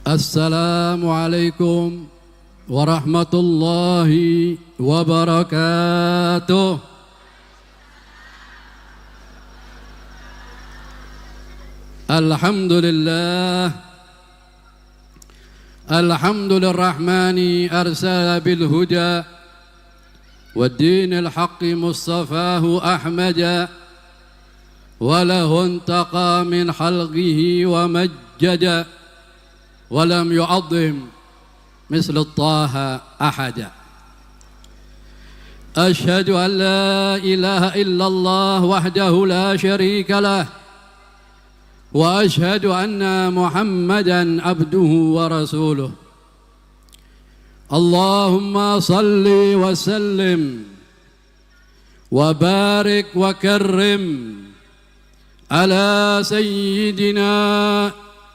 Assalamualaikum warahmatullahi wabarakatuh. Alhamdulillah, alhamdulillahirrahmani arsala bil huda والدين الحق مصطفاه أحمدا وله انتقى من حلقه ومجدا ولم يعظم مثل طه أحدا أشهد أن لا إله إلا الله وحده لا شريك له وأشهد أن محمدا عبده ورسوله اللهم صل وسلم وبارك وكرم على سيدنا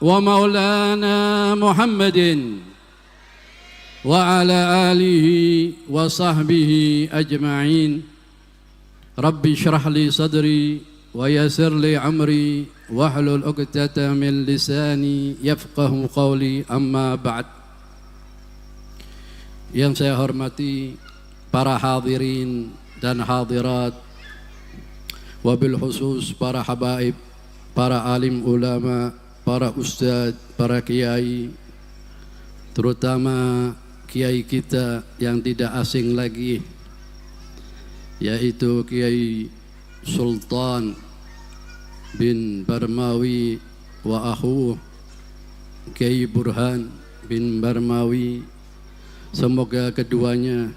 ومولانا محمد وعلى آله وصحبه أجمعين رب اشرح لي صدري ويسر لي أمري واحلل عقدة من لساني يفقه قولي أما بعد. Yang saya hormati para hadirin dan hadirat, wabil khusus para habaib, para alim ulama, para ustadz, para kiai, terutama kiai kita yang tidak asing lagi, yaitu Kiai Sultan bin Barmawi wa akhuh Kiai Burhan bin Barmawi. Semoga keduanya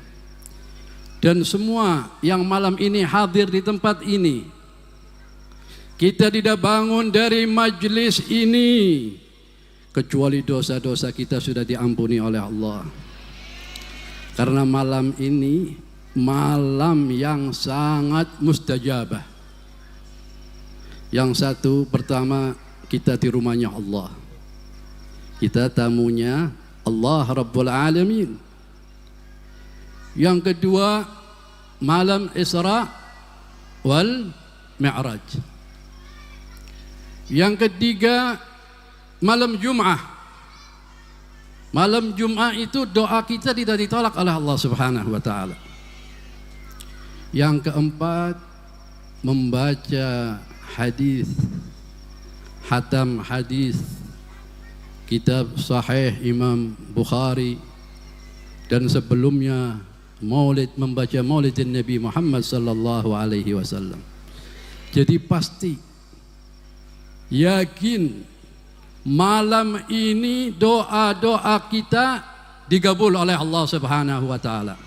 dan semua yang malam ini hadir di tempat ini, kita tidak bangun dari majlis ini kecuali dosa-dosa kita sudah diampuni oleh Allah. Karena malam ini malam yang sangat mustajabah. Yang satu, pertama, kita di rumahnya Allah, kita tamunya Allah Rabbul Alamin. Yang kedua, malam Isra wal Mi'raj. Yang ketiga, malam Jum'ah. Malam Jum'ah itu doa kita tidak ditolak oleh Allah Subhanahu wa taala. Yang keempat, membaca hadis, hatam hadis kitab Sahih Imam Bukhari, dan sebelumnya maulid, membaca maulidin Nabi Muhammad sallallahu alaihi wasallam. Jadi pasti yakin malam ini doa-doa kita digabul oleh Allah Subhanahu wa taala.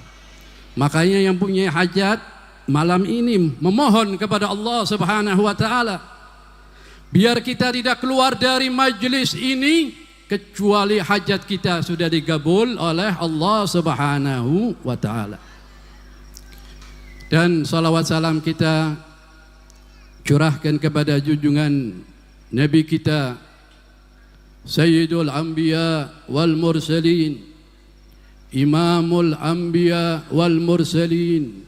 Makanya yang punya hajat malam ini memohon kepada Allah Subhanahu wa taala biar kita tidak keluar dari majlis ini kecuali hajat kita sudah digabul oleh Allah Subhanahu wa taala. Dan salawat salam kita curahkan kepada junjungan Nabi kita Sayyidul Anbiya wal Mursalin, Imamul Anbiya wal Mursalin,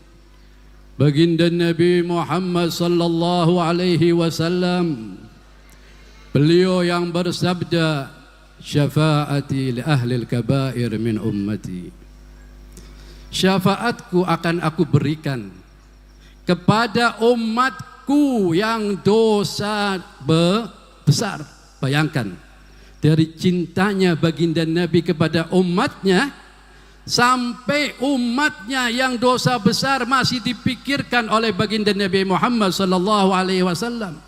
baginda Nabi Muhammad sallallahu alaihi wasallam. Beliau yang bersabda, syafaati li ahlil kabair min ummati. Syafaatku akan aku berikan kepada umatku yang dosa besar. Bayangkan, dari cintanya baginda Nabi kepada umatnya, sampai umatnya yang dosa besar masih dipikirkan oleh baginda Nabi Muhammad sallallahu alaihi wasallam.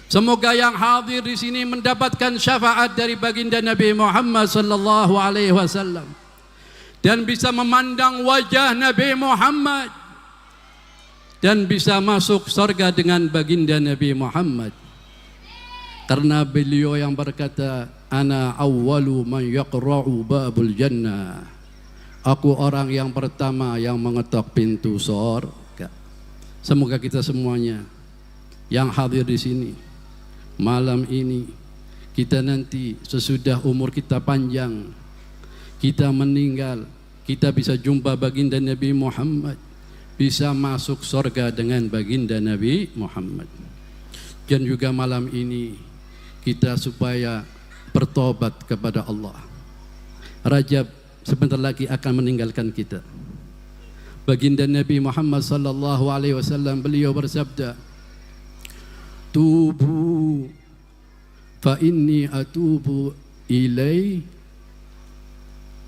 Semoga yang hadir di sini mendapatkan syafaat dari baginda Nabi Muhammad sallallahu alaihi wasallam dan bisa memandang wajah Nabi Muhammad dan bisa masuk surga dengan baginda Nabi Muhammad. Karena beliau yang berkata, ana awwalu man yaqra'u babul jannah. Aku orang yang pertama yang mengetok pintu surga. Semoga kita semuanya yang hadir di sini malam ini, kita nanti sesudah umur kita panjang, kita meninggal, kita bisa jumpa baginda Nabi Muhammad, bisa masuk surga dengan baginda Nabi Muhammad. Dan juga malam ini kita supaya bertobat kepada Allah. Rajab sebentar lagi akan meninggalkan kita. Baginda Nabi Muhammad sallallahu alaihi wasallam beliau bersabda, "Tubu fa inni atubu ilai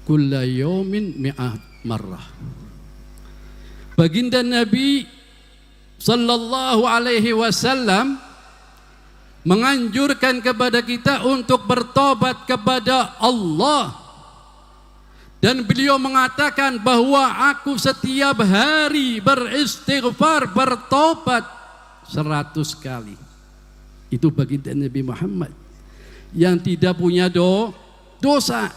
kulla yawmin mi'ah marrah." Baginda Nabi sallallahu alaihi wasallam menganjurkan kepada kita untuk bertobat kepada Allah, dan beliau mengatakan bahwa aku setiap hari beristighfar, bertobat 100 kali. Itu baginda Nabi Muhammad yang tidak punya dosa.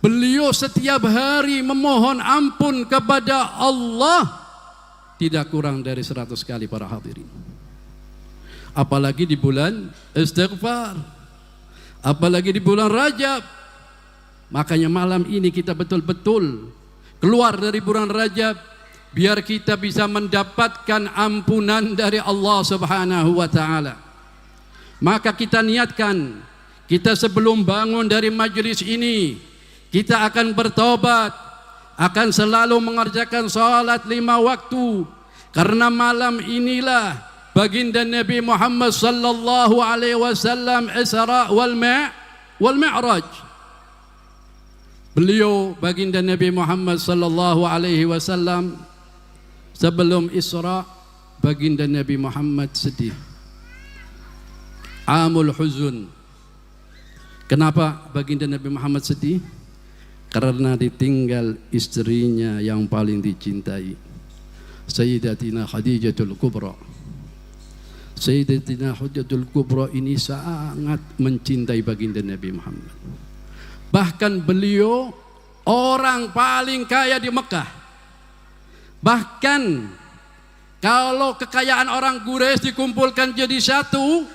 Beliau setiap hari memohon ampun kepada Allah tidak kurang dari 100 kali para hadirin. Apalagi di bulan istighfar, apalagi di bulan Rajab. Makanya malam ini kita betul-betul keluar dari bulan Rajab biar kita bisa mendapatkan ampunan dari Allah Subhanahu wa taala. Maka kita niatkan, kita sebelum bangun dari majelis ini, kita akan bertobat, akan selalu mengerjakan salat 5 waktu, karena malam inilah baginda Nabi Muhammad sallallahu alaihi wasallam Isra wal Mi'raj. Beliau baginda Nabi Muhammad sallallahu alaihi wasallam sebelum Isra, baginda Nabi Muhammad sedih. Amul huzun. Kenapa baginda Nabi Muhammad sedih? Karena ditinggal istrinya yang paling dicintai, Sayyidatina Khadijatul Kubra. Sayyidatina Khadijatul Kubra ini sangat mencintai baginda Nabi Muhammad. Bahkan beliau orang paling kaya di Mekah. Bahkan kalau kekayaan orang Quraisy dikumpulkan jadi satu,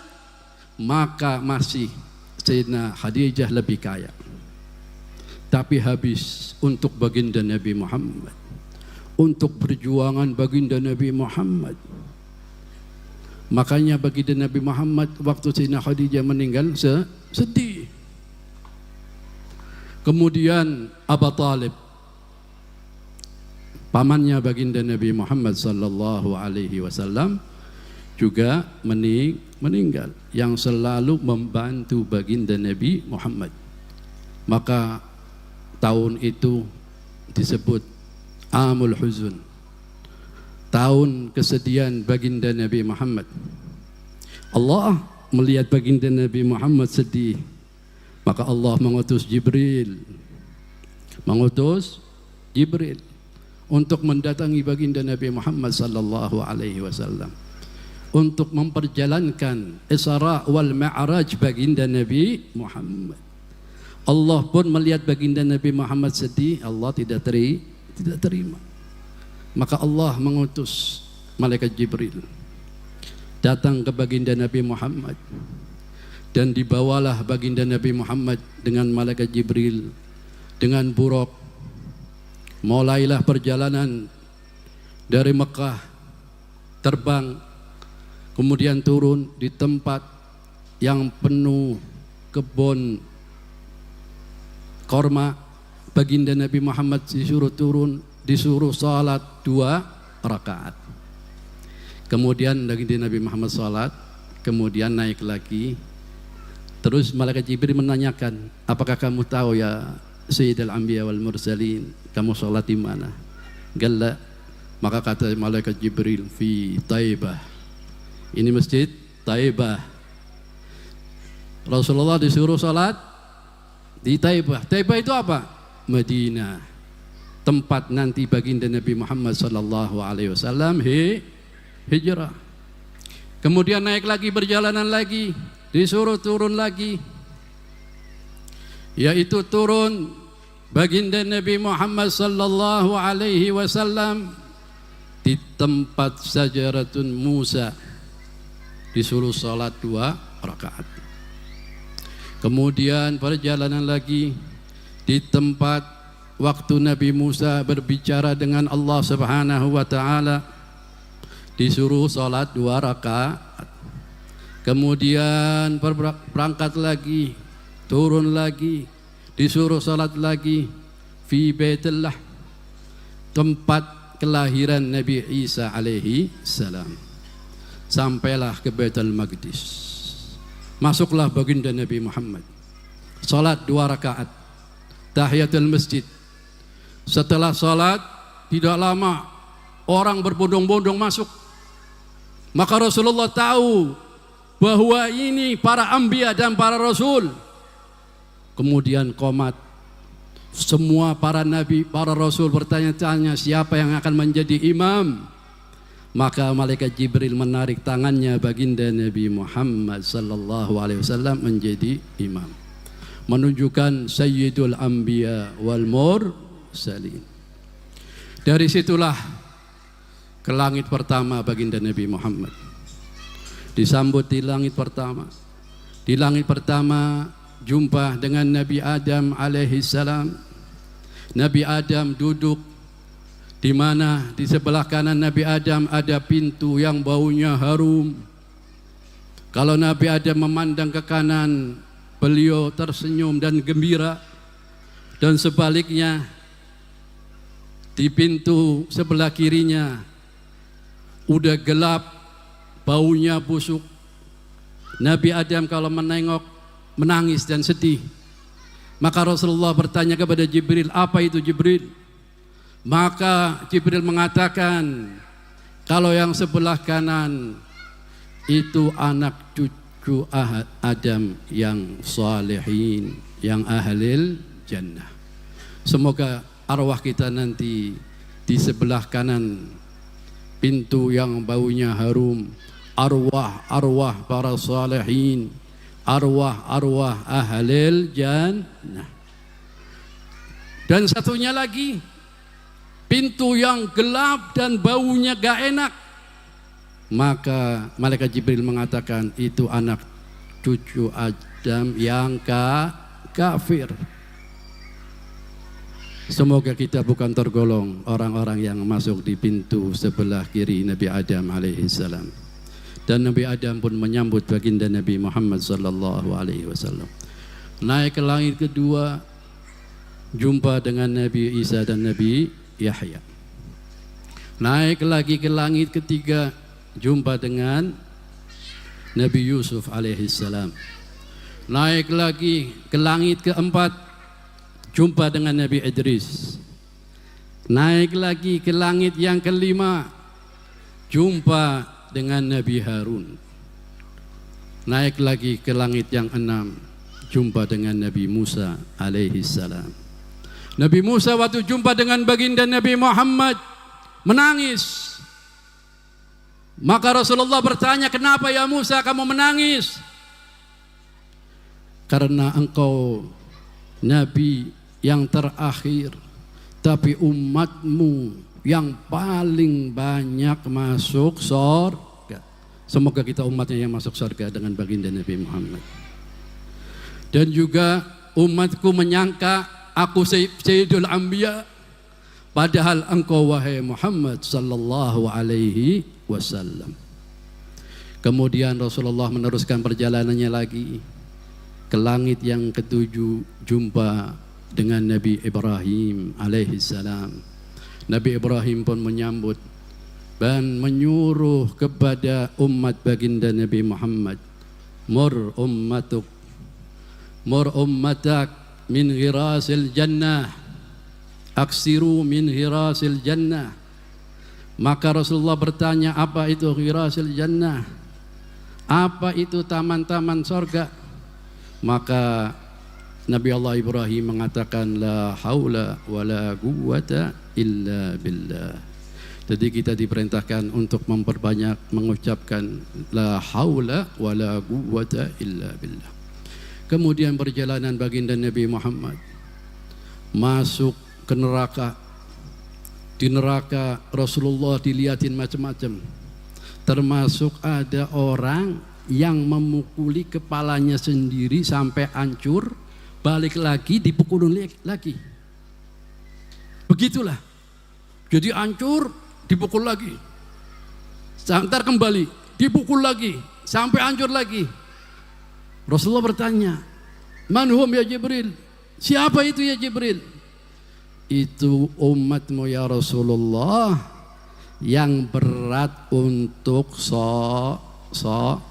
maka masih Sayyidina Khadijah lebih kaya. Tapi habis untuk baginda Nabi Muhammad, untuk perjuangan baginda Nabi Muhammad. Makanya baginda Nabi Muhammad waktu Sayyidina Khadijah meninggal sedih. Kemudian Abu Talib, pamannya baginda Nabi Muhammad sallallahu alaihi wasallam, juga meninggal, yang selalu membantu baginda Nabi Muhammad. Maka tahun itu disebut Amul Huzun, tahun kesedihan baginda Nabi Muhammad. Allah melihat baginda Nabi Muhammad sedih, maka Allah mengutus Jibril untuk mendatangi baginda Nabi Muhammad sallallahu alaihi wasallam untuk memperjalankan Isra wal Mi'raj baginda Nabi Muhammad. Allah pun melihat baginda Nabi Muhammad sedih, Allah tidak terima. Maka Allah mengutus malaikat Jibril datang ke baginda Nabi Muhammad, dan dibawalah baginda Nabi Muhammad dengan malaikat Jibril dengan buraq. Mulailah perjalanan dari Mekah, terbang, kemudian turun di tempat yang penuh kebun korma. Baginda Nabi Muhammad disuruh turun, disuruh salat 2 rakaat. Kemudian baginda Nabi Muhammad salat, kemudian naik lagi. Terus malaikat Jibril menanyakan, apakah kamu tahu ya Sayyidul Anbiya wal Mursalin, kamu salat di mana? Galla. Maka kata malaikat Jibril, fi Taibah. Ini masjid Taibah. Rasulullah disuruh salat di Taibah. Taibah itu apa? Madinah. Tempat nanti baginda Nabi Muhammad sallallahu alaihi wasallam hijrah. Kemudian naik lagi, perjalanan lagi, disuruh turun lagi, yaitu turun baginda Nabi Muhammad sallallahu alaihi wasallam di tempat Sajaratun Musa, disuruh salat 2 rakaat. Kemudian perjalanan lagi di tempat waktu Nabi Musa berbicara dengan Allah Subhanahu wa taala, disuruh salat 2 rakaat. Kemudian berangkat lagi turun lagi, disuruh salat lagi fi Baitillah, tempat kelahiran Nabi Isa alaihi salam. Sampailah ke Baitul Maqdis. Masuklah baginda Nabi Muhammad. Salat 2 rakaat, tahiyatul masjid. Setelah salat tidak lama orang berbondong-bondong masuk. Maka Rasulullah tahu bahwa ini para anbiya dan para rasul. Kemudian qomat. Semua para nabi, para rasul bertanya-tanya siapa yang akan menjadi imam. Maka malaikat Jibril menarik tangannya baginda Nabi Muhammad sallallahu alaihi wasallam menjadi imam, menunjukkan sayyidul anbiya wal mursalin. Dari situlah ke langit pertama baginda Nabi Muhammad. Disambut di langit pertama. Di langit pertama jumpa dengan Nabi Adam alaihi salam. Nabi Adam duduk di mana di sebelah kanan Nabi Adam ada pintu yang baunya harum. Kalau Nabi Adam memandang ke kanan, beliau tersenyum dan gembira. Dan sebaliknya di pintu sebelah kirinya udah gelap, baunya busuk. Nabi Adam kalau menengok menangis dan sedih. Maka Rasulullah bertanya kepada Jibril, apa itu Jibril? Maka Jibril mengatakan, kalau yang sebelah kanan itu anak cucu Adam yang salihin, yang ahlil jannah. Semoga arwah kita nanti di sebelah kanan pintu yang baunya harum, arwah para salihin, arwah ahlil jannah. Dan satunya lagi pintu yang gelap dan baunya gak enak. Maka malaikat Jibril mengatakan itu anak cucu Adam yang kafir. Semoga kita bukan tergolong orang-orang yang masuk di pintu sebelah kiri Nabi Adam alaihi salam. Dan Nabi Adam pun menyambut baginda Nabi Muhammad sallallahu alaihi wasallam. Naik ke langit kedua, jumpa dengan Nabi Isa dan Nabi Yahya. Naik lagi ke langit ketiga, jumpa dengan Nabi Yusuf alaihi salam. Naik lagi ke langit keempat, jumpa dengan Nabi Idris. Naik lagi ke langit yang kelima, jumpa dengan Nabi Harun. Naik lagi ke langit yang enam, jumpa dengan Nabi Musa alaihi salam. Nabi Musa waktu jumpa dengan baginda Nabi Muhammad menangis. Maka Rasulullah bertanya, kenapa ya Musa kamu menangis? Karena engkau Nabi yang terakhir, tapi umatmu yang paling banyak masuk surga. Semoga kita umatnya yang masuk surga dengan baginda Nabi Muhammad. Dan juga umatku menyangka aku Sayyidul Anbiya, padahal engkau wahai Muhammad sallallahu alaihi wasallam. Kemudian Rasulullah meneruskan perjalanannya lagi ke langit yang ketujuh, jumpa dengan Nabi Ibrahim alaihi salam. Nabi Ibrahim pun menyambut dan menyuruh kepada umat baginda Nabi Muhammad, mur ummatak min ghirasil jannah, aksiru min ghirasil jannah. Maka Rasulullah bertanya, apa itu ghirasil jannah? Apa itu taman-taman sorga? Maka Nabi Allah Ibrahim mengatakan, la haula wa la quwwata illa billah. Jadi kita diperintahkan untuk memperbanyak mengucapkan la haula wa la quwwata illa billah. Kemudian perjalanan baginda Nabi Muhammad masuk ke neraka. Di neraka Rasulullah dilihatin macam-macam. Termasuk ada orang yang memukuli kepalanya sendiri sampai hancur, balik lagi dipukul lagi. Begitulah. Jadi hancur, dipukul lagi. Ntar kembali, dipukul lagi, sampai hancur lagi. Rasulullah bertanya, Man hum ya Jibril? Siapa itu ya Jibril? Itu umatmu ya Rasulullah yang berat untuk sholat.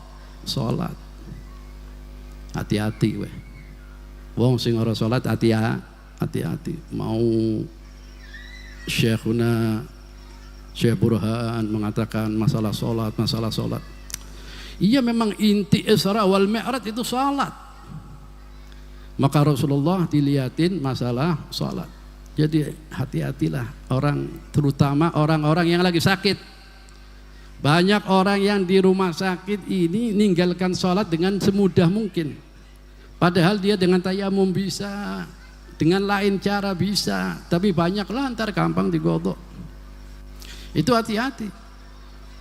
Hati-hati weh. Wong sing ora sholat hati-hati. Mau Syekhuna Syekh Burhan mengatakan masalah sholat. Iya, memang inti Isra wal Mi'raj itu sholat. Maka Rasulullah dilihatin masalah sholat. Jadi hati-hatilah orang, terutama orang-orang yang lagi sakit. Banyak orang yang di rumah sakit ini ninggalkan sholat dengan semudah mungkin. Padahal dia dengan tayamum bisa, dengan lain cara bisa, tapi banyaklah antar gampang digodok. Itu hati-hati.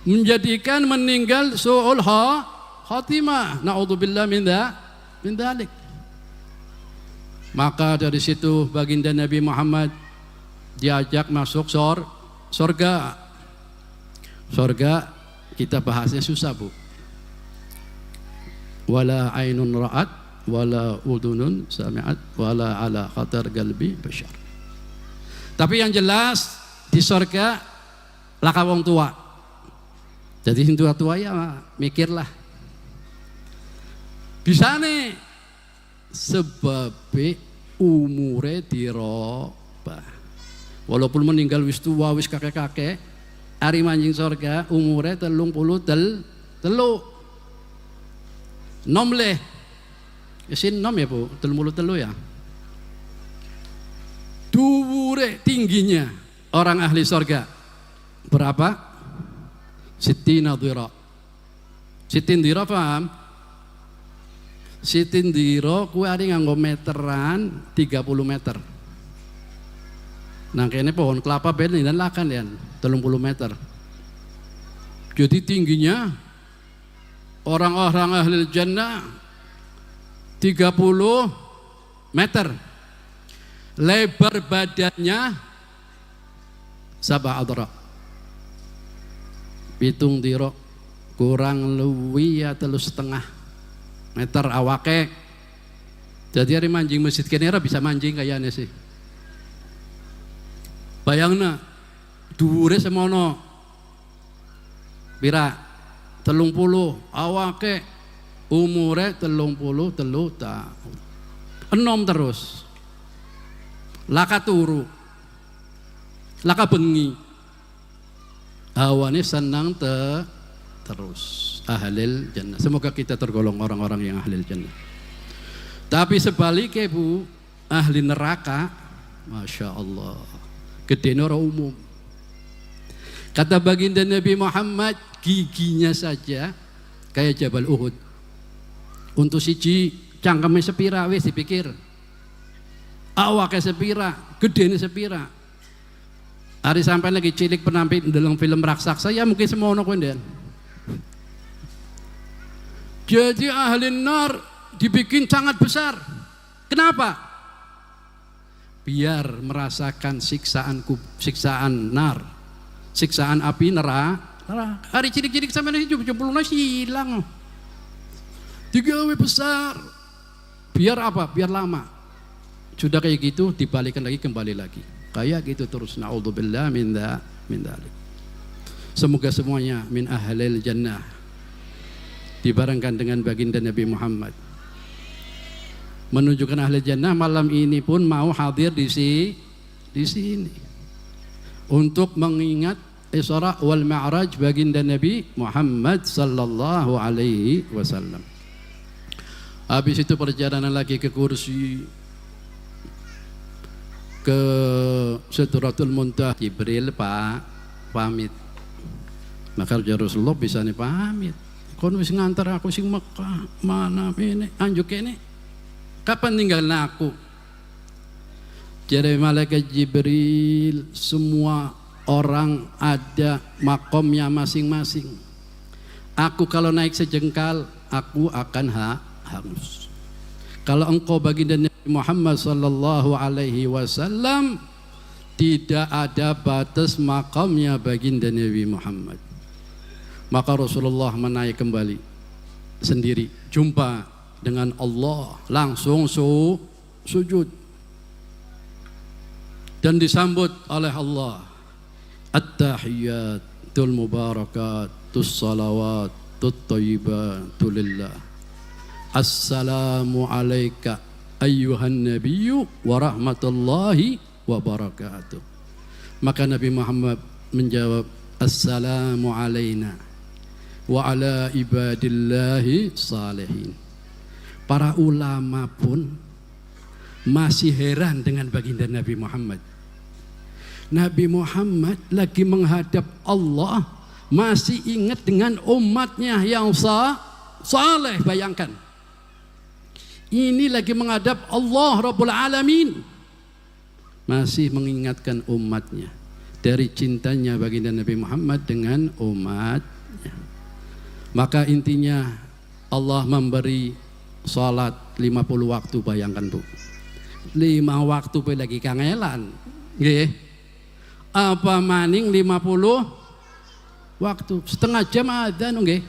Menjadikan meninggal su'ul khatimah. Na'udzubillah min dzalik. Maka dari situ baginda Nabi Muhammad diajak masuk surga. Surga kita bahasnya susah, Bu. Wala ainun ra'at wala udunun sami'at wala ala khatar qalbi bashar. Tapi yang jelas di surga laka wong tua. Jadi tua ya mikirlah. Bisa nih sebab umure dirobah. Walaupun meninggal wis tua wis kakek-kakek, ari manjing surga umure 33. Nom leh. Isin nom ya Bu, 33 ya. Dhuwure tingginya orang ahli surga berapa? Sittina dhira. Sitin dhira paham? Sitin dhira kuwi ari nganggo meteran 30 meter. Nah kene pohon kelapa ben dan lakan ya 30 meter. Jadi tingginya orang-orang ahli jannah 30 meter. Lebar badannya sab'a adra. Pitung diro kurang luwi ya 3,5 meter awake. Jadi hari manjing masjid kenera bisa manjing kayaknya sih. Bayangna dhuwure semono pira 30 awake umure 33 tahun. Enom terus. Laka turu. Laka bengi. Hawane senang terus. Ahlil jannah. Semoga kita tergolong orang-orang yang ahlil jannah. Tapi sebaliknya Bu, ahli neraka, Masya Allah, gede nora umum. Kata baginda Nabi Muhammad, giginya saja kayak Jabal Uhud. Untuk siji cangkeme sepira wis dipikir. Awake sepira, gedene sepira. Hari sampai lagi cilik penampil dalam film raksasa ya mungkin semono kowe ndak. Jadi ahli nar dibikin sangat besar. Kenapa? Biar merasakan siksaan nar, siksaan api neraka. Hari cilik-cilik sampai hidup jempolnya hilang. Digawe besar. Biar apa? Biar lama. Sudah kayak gitu dibalikan lagi kembali lagi. Kayak gitu terus. Na'udzubillah min dzalik. Semoga semuanya min ahlil jannah. Dibarengkan dengan baginda Nabi Muhammad. Menunjukkan ahli jannah malam ini pun mau hadir di sini. Untuk mengingat Isra wal Mi'raj baginda Nabi Muhammad sallallahu alaihi wasallam. Habis itu perjalanan lagi ke kursi, ke Sidratul Muntaha. Jibril pamit. Maka Rasulullah bisa nih pamit. Kon wis ngantar aku sing Mekah, mana ini anjuk ini. Kapan tinggalin aku? Jadi malaikat Jibril, semua orang ada makomnya masing-masing. Aku kalau naik sejengkal, aku akan hangus. Kalau engkau baginda Nabi Muhammad sallallahu alaihi wasallam, tidak ada batas makamnya baginda Nabi Muhammad. Maka Rasulullah menaik kembali sendiri, jumpa dengan Allah, langsung sujud dan disambut oleh Allah. At-tahiyyatul mubarakatus salawatut thayyibatul lillah. Assalamu alayka ayyuhan nabiyyu wa rahmatullahi wa barakatuh. Maka Nabi Muhammad menjawab, assalamu alayna wa ala ibadillahi salihin. Para ulama pun masih heran dengan baginda Nabi Muhammad. Nabi Muhammad lagi menghadap Allah, masih ingat dengan umatnya yang saleh. Bayangkan, ini lagi menghadap Allah Rabbul Alamin, masih mengingatkan umatnya. Dari cintanya baginda Nabi Muhammad dengan umatnya. Maka intinya Allah memberi salat 50 waktu. Bayangkan Bu, 5 waktu pe lagi kangelan nggih. Apa maning 50 waktu, setengah jam adzan nggih.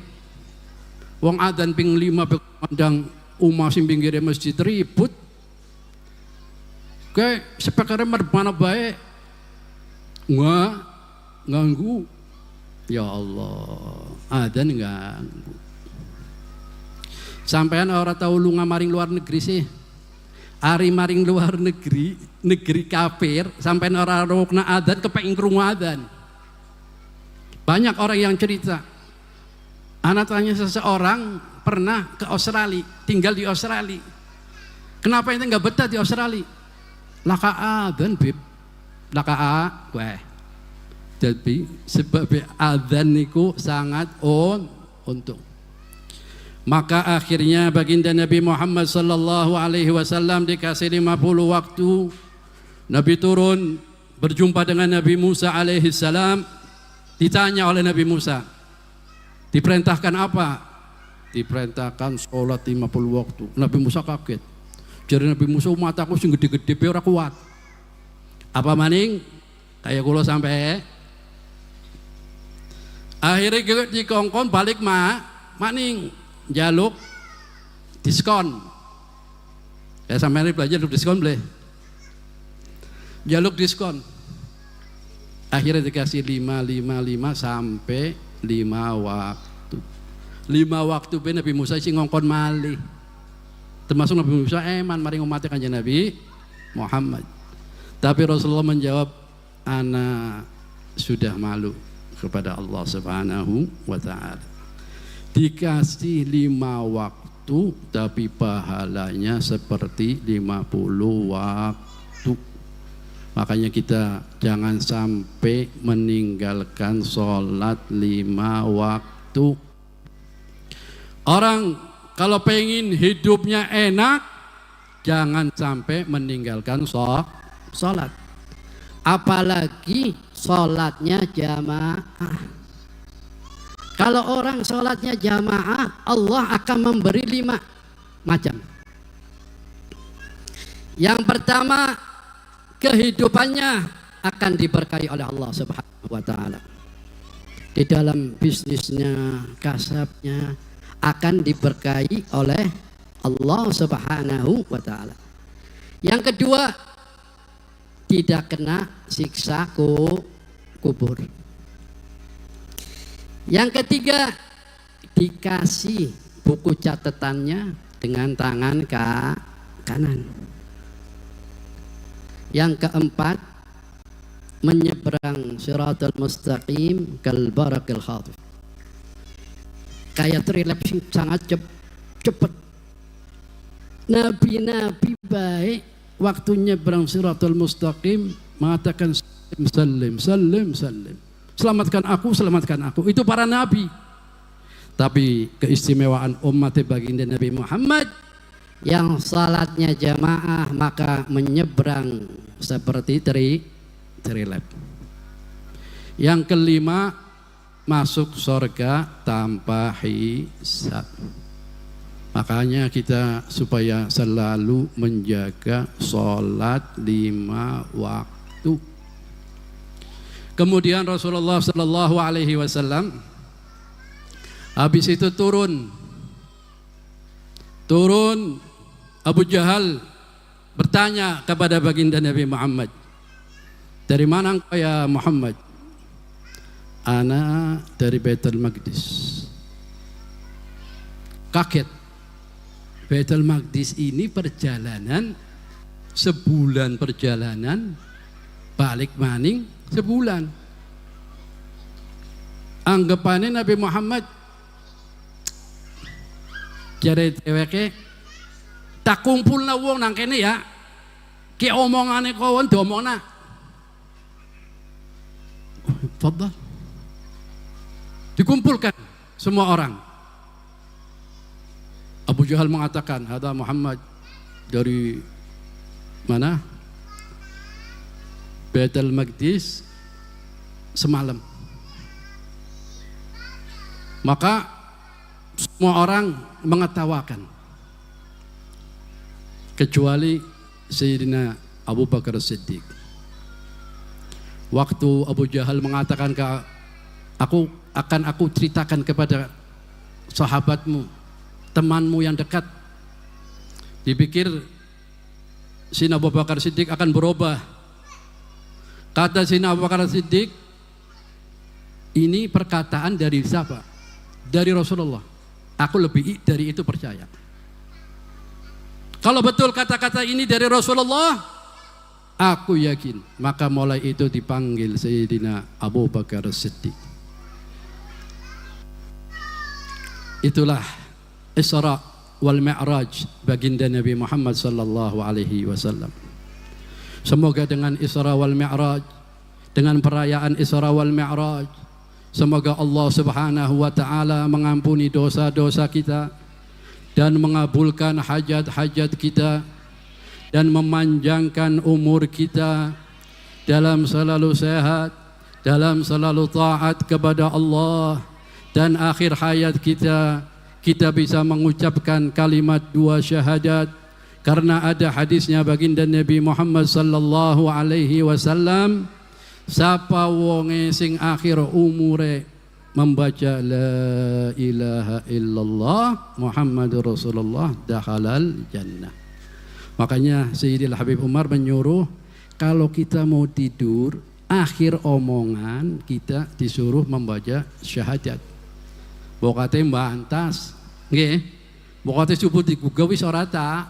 Wong adzan ping 5 pe mandang umat sing pinggire masjid ribut. Kayak sepekare merpana bae ganggu. Ya Allah, adzan ganggu. Sampean ora tahu lunga maring luar negeri sih. Ari maring luar negeri kafir, sampean ora rukna adzan kepengin krungu adzan. Banyak orang yang cerita. Anak tanya seseorang pernah ke Australia, tinggal di Australia. Kenapa ente nggak betah di Australia? Laka adzan bib, laka weh. Jadi sebab adzan niku sangat untung. Maka akhirnya baginda Nabi Muhammad sallallahu alaihi wasallam dikasih 50 waktu. Nabi turun berjumpa dengan Nabi Musa alaihi salam. Ditanya oleh Nabi Musa, diperintahkan apa? Diperintahkan sholat 50 waktu. Nabi Musa kaget. Jadi Nabi Musa, umat aku sing gede-gede pe ora kuat. Apa maning? Kayak kula sampai akhirnya dikongkon balik maning jaluk diskon. Ya sampai belajar jaluk diskon boleh. Jaluk diskon. Akhirnya dikasih 5 sampai 5 waktu. 5 waktu ben Nabi Musa sing ngongkon malih. Termasuk Nabi Musa eman maring umat kanjeng Nabi Muhammad. Tapi Rasulullah menjawab, ana sudah malu kepada Allah Subhanahu wa taala. Dikasih 5 waktu tapi pahalanya seperti 50 waktu. Makanya kita jangan sampai meninggalkan sholat 5 waktu. Orang kalau pengen hidupnya enak, jangan sampai meninggalkan sholat. Apalagi sholatnya jamaah. Kalau orang sholatnya jamaah, Allah akan memberi 5 macam. Yang pertama, kehidupannya akan diberkahi oleh Allah Subhanahu wa taala. Di dalam bisnisnya, kasabnya akan diberkahi oleh Allah Subhanahu wa taala. Yang kedua, tidak kena siksa kubur. Yang ketiga, dikasih buku catatannya dengan tangan kanan. Yang keempat, menyeberang siratal mustaqim kal barakil khatif. Kayak terlapsi sangat cepat. Nabi-nabi baik waktu nyeberang siratal mustaqim mengatakan salim. Selamatkan aku. Itu para nabi. Tapi keistimewaan umat baginda Nabi Muhammad yang salatnya jamaah maka menyeberang seperti trilap. Yang kelima, masuk surga tanpa hisab. Makanya kita supaya selalu menjaga salat 5 waktu. Kemudian Rasulullah Sallallahu Alaihi Wasallam habis itu turun Turun Abu Jahal bertanya kepada baginda Nabi Muhammad, dari mana engkau ya Muhammad? Ana dari Baitul Maqdis. Kaget. Baitul Maqdis ini perjalanan sebulan perjalanan, balik maning sebulan. Anggapannya Nabi Muhammad jare dheweke tak kumpulna wong nang kene ya. Ki omongane kawan diomongna. Fadhal. Dikumpulkan semua orang. Abu Jahal mengatakan, "Hada Muhammad dari mana? Baitul Maqdis semalam." Maka semua orang mengetawakan kecuali Sayyidina Abu Bakar Siddiq. Waktu Abu Jahal mengatakan aku ceritakan kepada sahabatmu, temanmu yang dekat, dipikir Sayyidina Abu Bakar Siddiq akan berubah. Kata Sayyidina Abu Bakar Siddiq, ini perkataan dari siapa? Dari Rasulullah. Aku lebih dari itu percaya. Kalau betul kata-kata ini dari Rasulullah, aku yakin. Maka mulai itu dipanggil Sayyidina Abu Bakar Siddiq. Itulah Isra wal Mi'raj baginda Nabi Muhammad sallallahu alaihi wasallam. Semoga dengan Isra wal Mi'raj, dengan perayaan Isra wal Mi'raj, semoga Allah Subhanahu wa taala mengampuni dosa-dosa kita dan mengabulkan hajat-hajat kita dan memanjangkan umur kita dalam selalu sehat, dalam selalu taat kepada Allah, dan akhir hayat kita bisa mengucapkan kalimat dua syahadat, karena ada hadisnya baginda Nabi Muhammad sallallahu alaihi wasallam, sapa wonge sing akhir umure membaca la ilaha illallah Muhammadur Rasulullah dakhalal jannah. Makanya Sayyidil Habib Umar menyuruh kalau kita mau tidur, akhir omongan kita disuruh membaca syahadat. Bokate mbantas, nggih. Bokate subuh digugah wis ora tak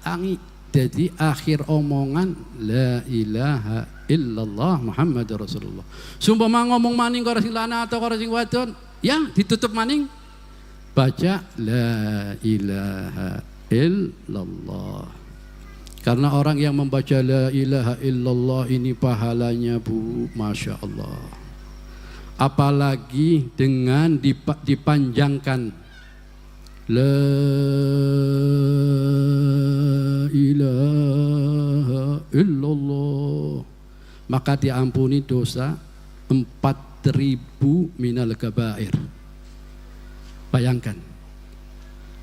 tangi. Jadi akhir omongan la ilaha illallah Muhammadur Rasulullah. Sumpama ngomong maning karo sing lanang atau karo sing wadon, ya ditutup maning. Baca la ilaha illallah. Karena orang yang membaca la ilaha illallah ini pahalanya Bu, Masya Allah. Apalagi dengan dipanjangkan la ilaha illallah, maka diampuni dosa 4.000 minal kabair. Bayangkan,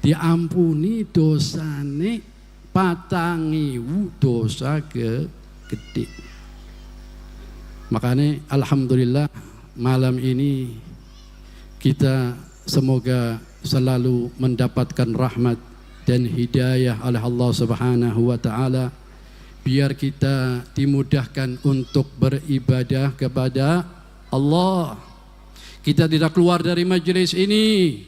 diampuni dosane 4.000 dosa gede. Makanya alhamdulillah malam ini kita semoga selalu mendapatkan rahmat dan hidayah oleh Allah Subhanahu wa taala, biar kita dimudahkan untuk beribadah kepada Allah. Kita tidak keluar dari majelis ini,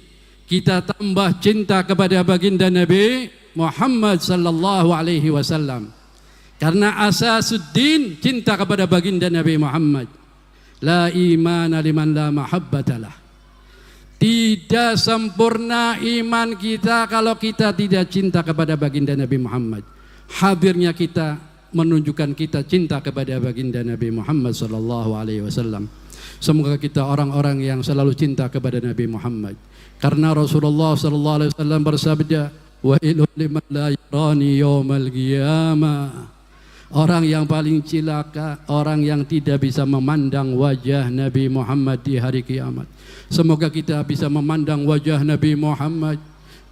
kita tambah cinta kepada baginda Nabi Muhammad sallallahu alaihi wasallam. Karena asasuddin cinta kepada baginda Nabi Muhammad. La imana liman la mahabbatalah. Tidak sempurna iman kita kalau kita tidak cinta kepada baginda Nabi Muhammad. Hadirnya kita menunjukkan kita cinta kepada baginda Nabi Muhammad sallallahu alaihi wasallam. Semoga kita orang-orang yang selalu cinta kepada Nabi Muhammad. Karena Rasulullah sallallahu alaihi wasallam bersabda, wa ilul liman la yarani yaumal qiyamah. Orang yang paling cilaka, orang yang tidak bisa memandang wajah Nabi Muhammad di hari kiamat. Semoga kita bisa memandang wajah Nabi Muhammad,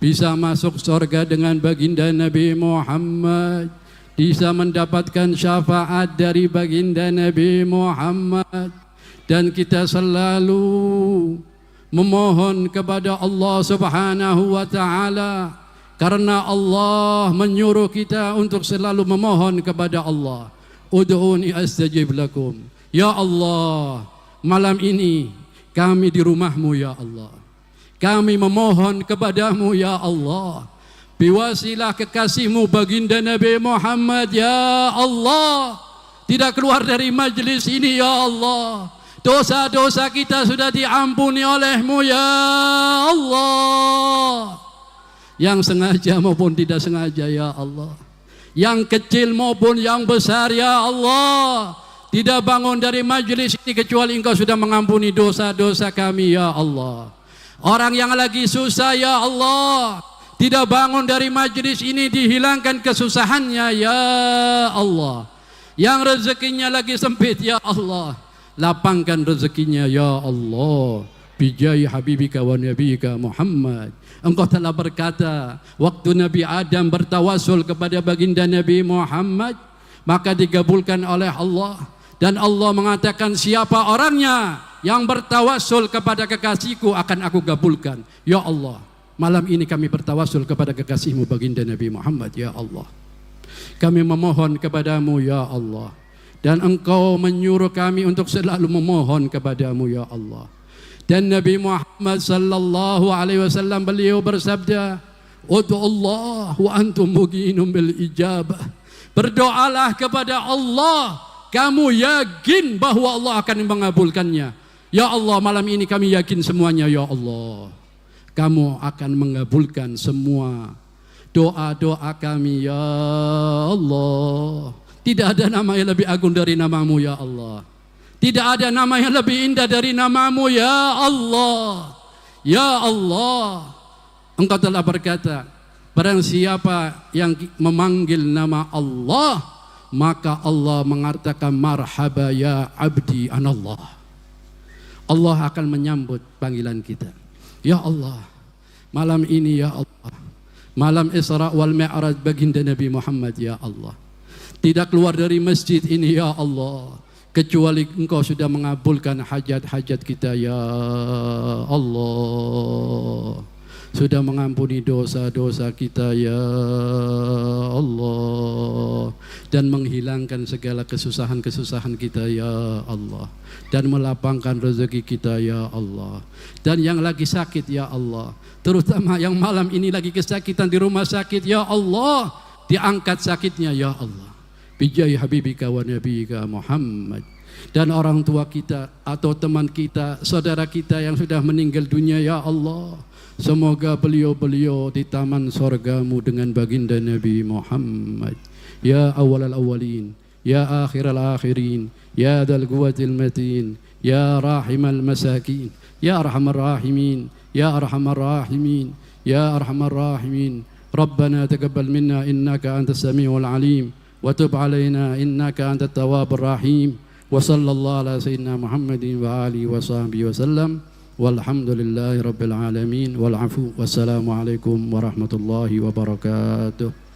bisa masuk surga dengan baginda Nabi Muhammad, bisa mendapatkan syafaat dari baginda Nabi Muhammad, dan kita selalu memohon kepada Allah Subhanahu wa taala Karena Allah menyuruh kita untuk selalu memohon kepada Allah. Ud'uni astajib lakum. Ya Allah, malam ini kami di rumahmu ya Allah. Kami memohon kepadamu ya Allah. Biwasilah kekasihmu baginda Nabi Muhammad ya Allah. Tidak keluar dari majlis ini ya Allah. Dosa-dosa kita sudah diampuni olehmu ya Allah. Yang sengaja maupun tidak sengaja ya Allah. Yang kecil maupun yang besar ya Allah. Tidak bangun dari majlis ini kecuali Engkau sudah mengampuni dosa-dosa kami ya Allah. Orang yang lagi susah ya Allah, tidak bangun dari majlis ini dihilangkan kesusahannya ya Allah. Yang rezekinya lagi sempit ya Allah, lapangkan rezekinya ya Allah. Bijai habibika wa nabiyika Muhammad. Engkau telah berkata, waktu Nabi Adam bertawasul kepada baginda Nabi Muhammad, maka digabulkan oleh Allah. Dan Allah mengatakan, siapa orangnya yang bertawasul kepada kekasihku akan aku gabulkan. Ya Allah, malam ini kami bertawasul kepada kekasihmu baginda Nabi Muhammad ya Allah. Kami memohon kepadamu ya Allah. Dan Engkau menyuruh kami untuk selalu memohon kepadamu ya Allah. Dan Nabi Muhammad sallallahu alaihi wasallam beliau bersabda, "Ud'ullah wa antum muqinun bil ijabah." Berdoalah kepada Allah, kamu yakin bahwa Allah akan mengabulkannya. Ya Allah, malam ini kami yakin semuanya ya Allah. Kamu akan mengabulkan semua doa-doa kami ya Allah. Tidak ada nama yang lebih agung dari namamu ya Allah. Tidak ada nama yang lebih indah dari namamu ya Allah. Ya Allah, Engkau telah berkata, barang siapa yang memanggil nama Allah, maka Allah mengatakan marhaba ya abdi anallah. Allah akan menyambut panggilan kita. Ya Allah, malam ini ya Allah, malam Isra wal Mi'raj baginda Nabi Muhammad ya Allah. Tidak keluar dari masjid ini ya Allah, kecuali Engkau sudah mengabulkan hajat-hajat kita ya Allah. Sudah mengampuni dosa-dosa kita ya Allah. Dan menghilangkan segala kesusahan-kesusahan kita ya Allah. Dan melapangkan rezeki kita ya Allah. Dan yang lagi sakit ya Allah, terutama yang malam ini lagi kesakitan di rumah sakit ya Allah, diangkat sakitnya ya Allah. Bijai habibika wa nabiyika Muhammad. Dan orang tua kita atau teman kita, saudara kita yang sudah meninggal dunia ya Allah, semoga beliau-beliau di taman sorgamu dengan baginda Nabi Muhammad. Ya awal al-awwalin, ya akhir al-akhirin, ya dal quwwatil matin, ya rahimal masakin, ya arhamar rahimin, ya arhamar rahimin, ya arhamar rahimin. Rabbana taqabbal minna innaka antas samiul alim, wa tub alaina innaka antat tawwabur rahim. Wa sallallahu ala sayyidina Muhammadin wa alihi wa sahbihi wa sallam. Walhamdulillahi rabbil alamin wal afu. Wassalamu alaikum warahmatullahi wabarakatuh.